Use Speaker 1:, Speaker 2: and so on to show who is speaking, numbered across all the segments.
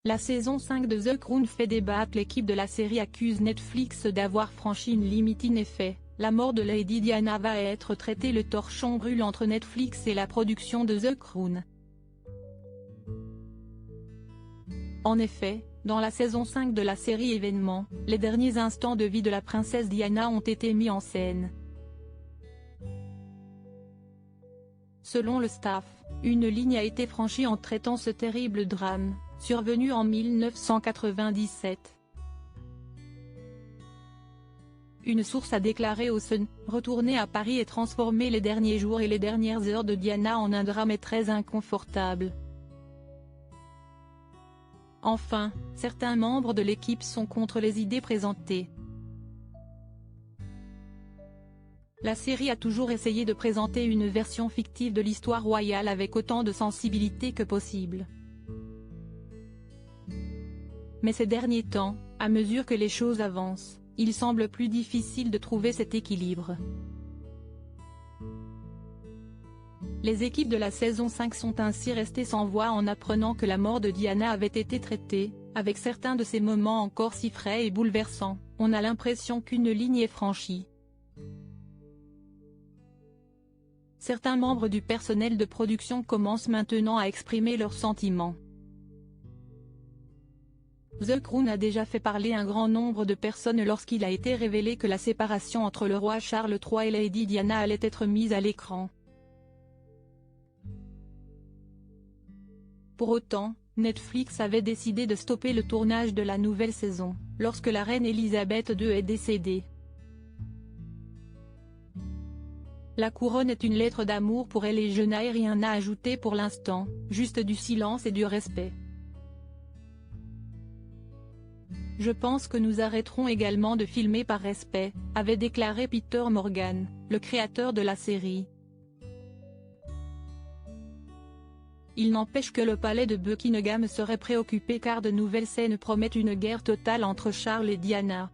Speaker 1: La saison 5 de The Crown fait débattre. L'équipe de la série accuse Netflix d'avoir franchi une limite. En effet, la mort de Lady Diana va être traitée. Le torchon brûle entre Netflix et la production de The Crown. En effet, dans la saison 5 de la série événement, les derniers instants de vie de la princesse Diana ont été mis en scène. Selon le staff, une ligne a été franchie en traitant ce terrible drame, survenu en 1997. Une source a déclaré au Sun, retourner à Paris et transformer les derniers jours et les dernières heures de Diana en un drame est très inconfortable. Enfin, certains membres de l'équipe sont contre les idées présentées. La série a toujours essayé de présenter une version fictive de l'histoire royale avec autant de sensibilité que possible. Mais ces derniers temps, à mesure que les choses avancent, il semble plus difficile de trouver cet équilibre. Les équipes de la saison 5 sont ainsi restées sans voix en apprenant que la mort de Diana avait été traitée. Avec certains de ces moments encore si frais et bouleversants, on a l'impression qu'une ligne est franchie. Certains membres du personnel de production commencent maintenant à exprimer leurs sentiments. The Crown a déjà fait parler un grand nombre de personnes lorsqu'il a été révélé que la séparation entre le roi Charles III et Lady Diana allait être mise à l'écran. Pour autant, Netflix avait décidé de stopper le tournage de la nouvelle saison, lorsque la reine Elisabeth II est décédée. La couronne est une lettre d'amour pour elle et je n'ai rien à ajouter pour l'instant, juste du silence et du respect. Je pense que nous arrêterons également de filmer par respect, avait déclaré Peter Morgan, le créateur de la série. Il n'empêche que le palais de Buckingham serait préoccupé car de nouvelles scènes promettent une guerre totale entre Charles et Diana.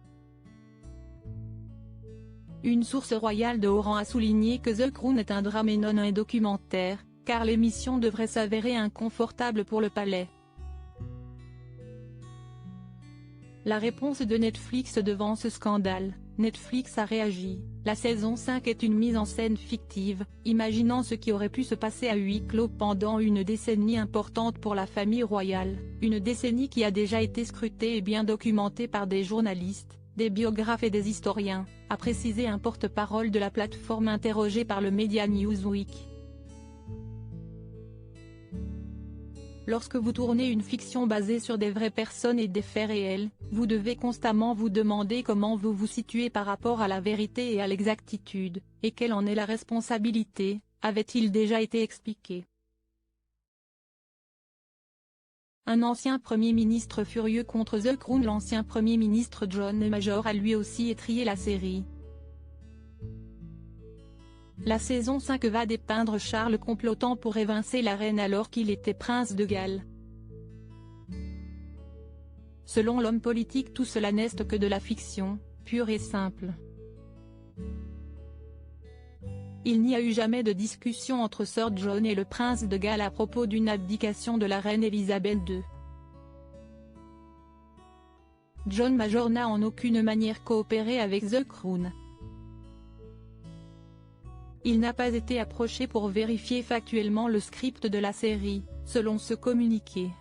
Speaker 1: Une source royale de haut rang a souligné que The Crown est un drame et non un documentaire, car l'émission devrait s'avérer inconfortable pour le palais. La réponse de Netflix devant ce scandale, Netflix a réagi. La saison 5 est une mise en scène fictive, imaginant ce qui aurait pu se passer à huis clos pendant une décennie importante pour la famille royale, une décennie qui a déjà été scrutée et bien documentée par des journalistes, des biographes et des historiens, a précisé un porte-parole de la plateforme interrogé par le média Newsweek. Lorsque vous tournez une fiction basée sur des vraies personnes et des faits réels, vous devez constamment vous demander comment vous vous situez par rapport à la vérité et à l'exactitude, et quelle en est la responsabilité, avait-il déjà été expliqué. Un ancien Premier ministre furieux contre The Crown. L'ancien Premier ministre John Major a lui aussi étrillé la série. La saison 5 va dépeindre Charles complotant pour évincer la reine alors qu'il était prince de Galles. Selon l'homme politique, tout cela n'est que de la fiction, pure et simple. Il n'y a eu jamais de discussion entre Sir John et le prince de Galles à propos d'une abdication de la reine Elisabeth II. John Major n'a en aucune manière coopéré avec The Crown. Il n'a pas été approché pour vérifier factuellement le script de la série, selon ce communiqué.